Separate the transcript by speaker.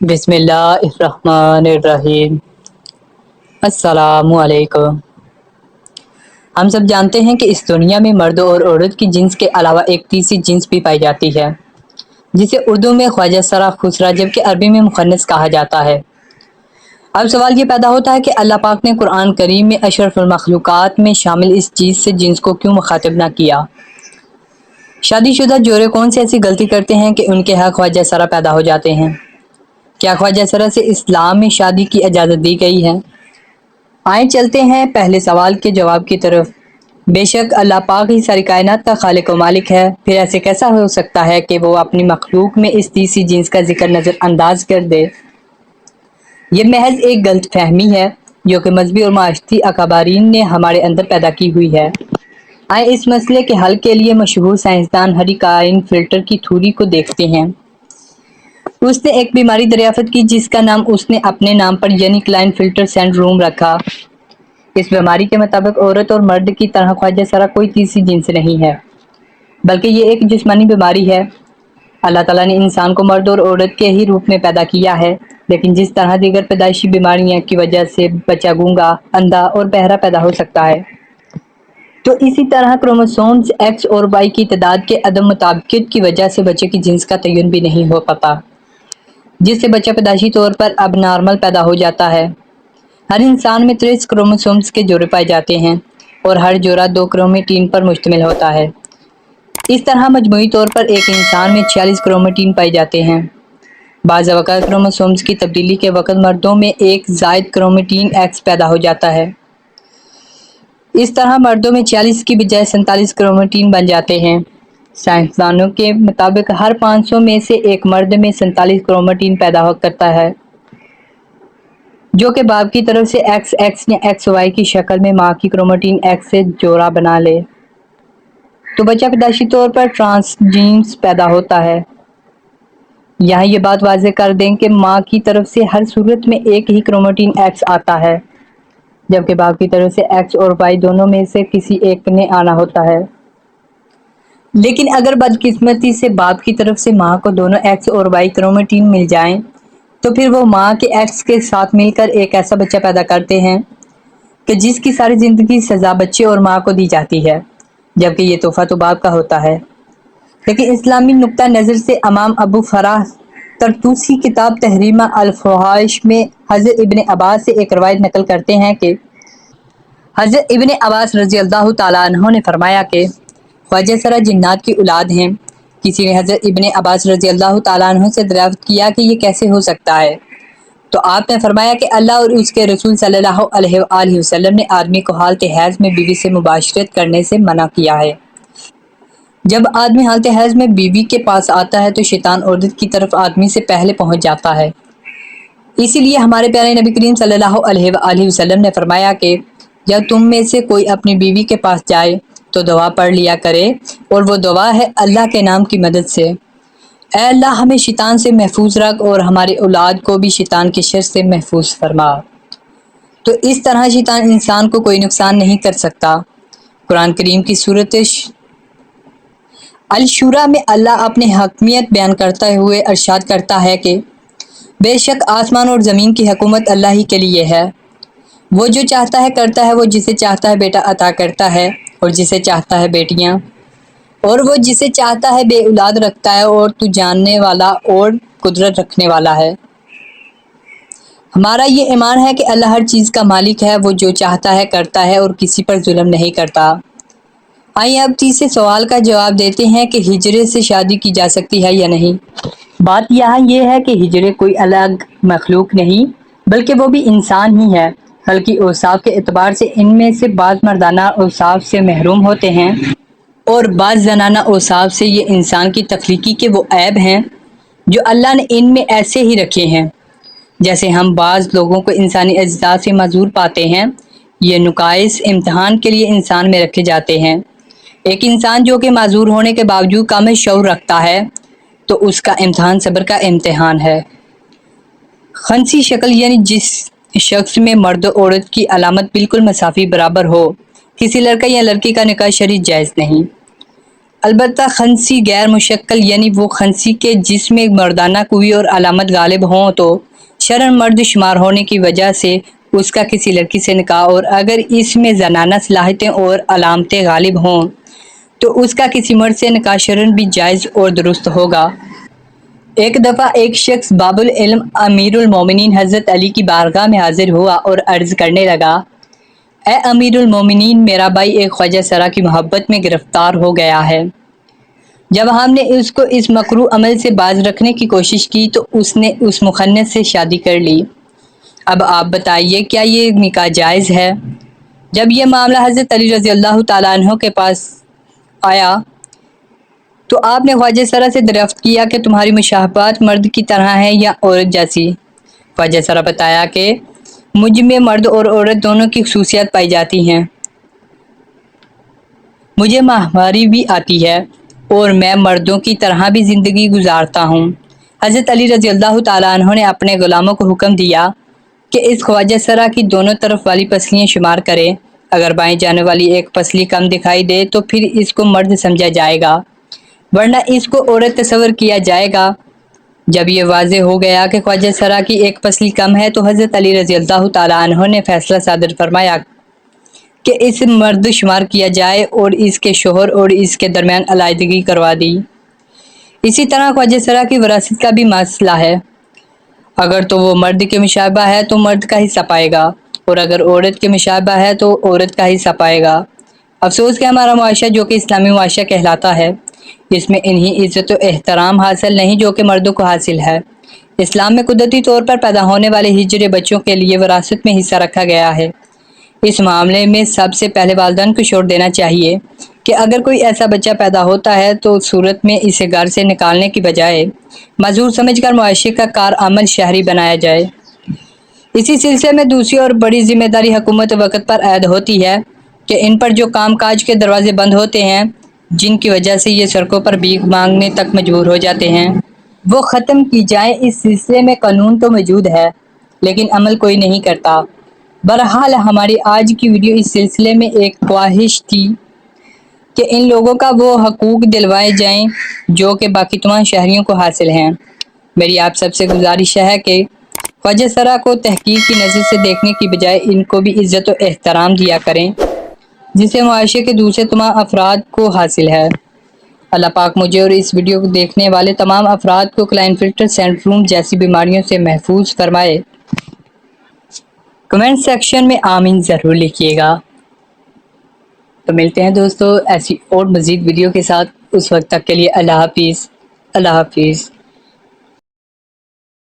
Speaker 1: بسم اللہ الرحمن الرحیم۔ السلام علیکم۔ ہم سب جانتے ہیں کہ اس دنیا میں مرد اور عورت کی جنس کے علاوہ ایک تیسری جنس بھی پائی جاتی ہے، جسے اردو میں خواجہ سرا خسرا جبکہ عربی میں مخنث کہا جاتا ہے۔ اب سوال یہ پیدا ہوتا ہے کہ اللہ پاک نے قرآن کریم میں اشرف المخلوقات میں شامل اس چیز سے جنس کو کیوں مخاطب نہ کیا؟ شادی شدہ جوڑے کون سی ایسی غلطی کرتے ہیں کہ ان کے ہاں خواجہ سرا پیدا ہو جاتے ہیں؟ کیا خواجہ سرا سے اسلام میں شادی کی اجازت دی گئی ہے؟ آئیں چلتے ہیں پہلے سوال کے جواب کی طرف۔ بے شک اللہ پاک ہی ساری کائنات کا خالق و مالک ہے، پھر ایسے کیسا ہو سکتا ہے کہ وہ اپنی مخلوق میں اس تیسری جنس کا ذکر نظر انداز کر دے؟ یہ محض ایک غلط فہمی ہے جو کہ مذہبی اور معاشرتی اکابرین نے ہمارے اندر پیدا کی ہوئی ہے۔ آئیں اس مسئلے کے حل کے لیے مشہور سائنسدان ہری کائن فلٹر کی تھیوری کو دیکھتے ہیں۔ اس نے ایک بیماری دریافت کی جس کا نام اس نے اپنے نام پر یعنی کلائن فلٹر سنڈروم رکھا۔ اس بیماری کے مطابق عورت اور مرد کی طرح خواجہ سرا کوئی تیسری جنس نہیں ہے، بلکہ یہ ایک جسمانی بیماری ہے۔ اللہ تعالیٰ نے انسان کو مرد اور عورت کے ہی روپ میں پیدا کیا ہے، لیکن جس طرح دیگر پیدائشی بیماریاں کی وجہ سے بچہ گونگا، اندھا اور بہرا پیدا ہو سکتا ہے، تو اسی طرح کروموسومز ایکس اور وائی کی تعداد کے عدم مطابقت کی وجہ سے بچے کی جنس کا تعین بھی نہیں ہو پاتا، جس سے بچہ پیدائشی طور پر اب نارمل پیدا ہو جاتا ہے۔ ہر انسان میں 23 کروموسومز کے جوڑے پائے جاتے ہیں اور ہر جوڑا 2 کرومیٹین پر مشتمل ہوتا ہے۔ اس طرح مجموعی طور پر ایک انسان میں 46 کرومیٹین پائے جاتے ہیں۔ بعض اوقات کروموسومز کی تبدیلی کے وقت مردوں میں ایک زائد کرومیٹین ایکس پیدا ہو جاتا ہے۔ اس طرح مردوں میں 46 کی بجائے 47 کرومیٹین بن جاتے ہیں۔ سائنسدانوں کے مطابق ہر 500 میں سے ایک مرد میں 47 کرومیٹین پیدا کرتا ہے، جو کہ باپ کی طرف سے ایکس ایکس یا ایکس وائی کی شکل میں ماں کی کرومیٹین ایکس سے جوڑا بنا لے، تو بچہ پیدائشی طور پر ٹرانس جینس پیدا ہوتا ہے۔ یہاں یہ بات واضح کر دیں کہ ماں کی طرف سے ہر صورت میں ایک ہی کرومیٹین ایکس آتا ہے، جبکہ باپ کی طرف سے ایکس اور وائی دونوں میں سے کسی ایک نے آنا ہوتا ہے۔ لیکن اگر بدقسمتی سے باپ کی طرف سے ماں کو دونوں ایکس اور وائی کرومیٹین مل جائیں تو پھر وہ ماں کے ایکس کے ساتھ مل کر ایک ایسا بچہ پیدا کرتے ہیں کہ جس کی ساری زندگی سزا بچے اور ماں کو دی جاتی ہے، جبکہ یہ تحفہ تو باپ کا ہوتا ہے۔ لیکن اسلامی نقطہ نظر سے امام ابو فرح طرطوسی کتاب تحریمہ الفواحش میں حضرت ابن عباس سے ایک روایت نقل کرتے ہیں کہ حضرت ابن عباس رضی اللہ تعالیٰ عنہ نے فرمایا کہ خواجہ سرا جنات کی اولاد ہیں۔ کسی نے حضرت ابن عباس رضی اللہ تعالیٰ عنہ سے دریافت کیا کہ یہ کیسے ہو سکتا ہے، تو آپ نے فرمایا کہ اللہ اور اس کے رسول صلی اللہ علیہ وآلہ وسلم نے آدمی کو حالت حیض میں بیوی سے مباشرت کرنے سے منع کیا ہے۔ جب آدمی حالت حیض میں بیوی کے پاس آتا ہے تو شیطان عورت کی طرف آدمی سے پہلے پہنچ جاتا ہے۔ اسی لیے ہمارے پیارے نبی کریم صلی اللہ علیہ وآلہ وسلم نے فرمایا کہ جب تم میں سے کوئی اپنی بیوی کے پاس جائے تو دعا پڑھ لیا کرے، اور وہ دعا ہے اللہ کے نام کی مدد سے، اے اللہ ہمیں شیطان سے محفوظ رکھ اور ہماری اولاد کو بھی شیطان کے شر سے محفوظ فرما۔ تو اس طرح شیطان انسان کو کوئی نقصان نہیں کر سکتا۔ قرآن کریم کی سورۃ الشورى میں اللہ اپنی حکمیت بیان کرتے ہوئے ارشاد کرتا ہے کہ بے شک آسمان اور زمین کی حکومت اللہ ہی کے لیے ہے، وہ جو چاہتا ہے کرتا ہے، وہ جسے چاہتا ہے بیٹا عطا کرتا ہے اور جسے چاہتا ہے بیٹیاں، اور وہ جسے چاہتا ہے بے اولاد رکھتا ہے، اور تو جاننے والا اور قدرت رکھنے والا ہے۔ ہمارا یہ ایمان ہے کہ اللہ ہر چیز کا مالک ہے، وہ جو چاہتا ہے کرتا ہے اور کسی پر ظلم نہیں کرتا۔ آئیے اب تیسرے سوال کا جواب دیتے ہیں کہ ہجرے سے شادی کی جا سکتی ہے یا نہیں۔ بات یہاں یہ ہے کہ ہجرے کوئی الگ مخلوق نہیں بلکہ وہ بھی انسان ہی ہے۔ خلقی اوصاف کے اعتبار سے ان میں سے بعض مردانہ اوصاف سے محروم ہوتے ہیں اور بعض زنانہ اوصاف سے۔ یہ انسان کی تخلیقی کے وہ عیب ہیں جو اللہ نے ان میں ایسے ہی رکھے ہیں، جیسے ہم بعض لوگوں کو انسانی اجزاء سے معذور پاتے ہیں۔ یہ نقائص امتحان کے لیے انسان میں رکھے جاتے ہیں۔ ایک انسان جو کہ معذور ہونے کے باوجود کامل شعور رکھتا ہے تو اس کا امتحان صبر کا امتحان ہے۔ خنثی شکل یعنی جس شخص میں مرد و عورت کی علامت بالکل مساوی برابر ہو، کسی لڑکا یا لڑکی کا نکاح شرعی جائز نہیں۔ البتہ خنسی غیر مشکل یعنی وہ خنسی کے جسم میں مردانہ قوی اور علامت غالب ہوں تو شرعاً مرد شمار ہونے کی وجہ سے اس کا کسی لڑکی سے نکاح، اور اگر اس میں زنانہ صلاحیتیں اور علامتیں غالب ہوں تو اس کا کسی مرد سے نکاح شرعاً بھی جائز اور درست ہوگا۔ ایک دفعہ ایک شخص باب العلم امیر المومنین حضرت علی کی بارگاہ میں حاضر ہوا اور عرض کرنے لگا، اے امیر المومنین، میرا بھائی ایک خواجہ سرا کی محبت میں گرفتار ہو گیا ہے۔ جب ہم نے اس کو اس مکروہ عمل سے باز رکھنے کی کوشش کی تو اس نے اس مخنث سے شادی کر لی۔ اب آپ بتائیے کیا یہ نکاح جائز ہے؟ جب یہ معاملہ حضرت علی رضی اللہ تعالیٰ عنہ کے پاس آیا تو آپ نے خواجہ سرا سے دریافت کیا کہ تمہاری مشابہت مرد کی طرح ہے یا عورت جیسی؟ خواجہ سرا بتایا کہ مجھ میں مرد اور عورت دونوں کی خصوصیات پائی جاتی ہیں، مجھے ماہواری بھی آتی ہے اور میں مردوں کی طرح بھی زندگی گزارتا ہوں۔ حضرت علی رضی اللہ تعالیٰ عنہ نے اپنے غلاموں کو حکم دیا کہ اس خواجہ سرا کی دونوں طرف والی پسلیاں شمار کرے، اگر بائیں جانے والی ایک پسلی کم دکھائی دے تو پھر اس کو مرد سمجھا جائے گا، ورنہ اس کو عورت تصور کیا جائے گا۔ جب یہ واضح ہو گیا کہ خواجہ سرا کی ایک پسلی کم ہے تو حضرت علی رضی اللہ تعالیٰ عنہ نے فیصلہ صادر فرمایا کہ اسے مرد شمار کیا جائے اور اس کے شوہر اور اس کے درمیان علیحدگی کروا دی۔ اسی طرح خواجہ سرا کی وراثت کا بھی مسئلہ ہے، اگر تو وہ مرد کے مشابہ ہے تو مرد کا حصہ پائے گا، اور اگر عورت کے مشابہ ہے تو عورت کا حصہ پائے گا۔ افسوس کہ ہمارا معاشرہ جو کہ اسلامی معاشرہ کہلاتا ہے، اس میں انہی عزت و احترام حاصل نہیں جو کہ مردوں کو حاصل ہے۔ اسلام میں قدرتی طور پر پیدا ہونے والے ہجرے بچوں کے لیے وراثت میں حصہ رکھا گیا ہے۔ اس معاملے میں سب سے پہلے والدین کو شور دینا چاہیے کہ اگر کوئی ایسا بچہ پیدا ہوتا ہے تو صورت میں اسے گھر سے نکالنے کی بجائے معذور سمجھ کر معاشرے کا کارآمد شہری بنایا جائے۔ اسی سلسلے میں دوسری اور بڑی ذمہ داری حکومت وقت پر عائد ہوتی ہے کہ ان پر جو کام کاج کے دروازے بند ہوتے ہیں، جن کی وجہ سے یہ سڑکوں پر بھیک مانگنے تک مجبور ہو جاتے ہیں، وہ ختم کی جائیں۔ اس سلسلے میں قانون تو موجود ہے لیکن عمل کوئی نہیں کرتا۔ بہرحال ہماری آج کی ویڈیو اس سلسلے میں ایک خواہش تھی کہ ان لوگوں کا وہ حقوق دلوائے جائیں جو کہ باقی تمام شہریوں کو حاصل ہیں۔ میری آپ سب سے گزارش ہے کہ خواجہ سرا کو تحقیر کی نظر سے دیکھنے کی بجائے ان کو بھی عزت و احترام دیا کریں جسے معاشرے کے دوسرے تمام افراد کو حاصل ہے۔ اللہ پاک مجھے اور اس ویڈیو کو دیکھنے والے تمام افراد کو کلائنفلٹر سنڈروم جیسی بیماریوں سے محفوظ فرمائے۔ کمنٹ سیکشن میں آمین ضرور لکھیے گا۔ تو ملتے ہیں دوستو ایسی اور مزید ویڈیو کے ساتھ، اس وقت تک کے لیے اللہ حافظ۔ اللہ حافظ۔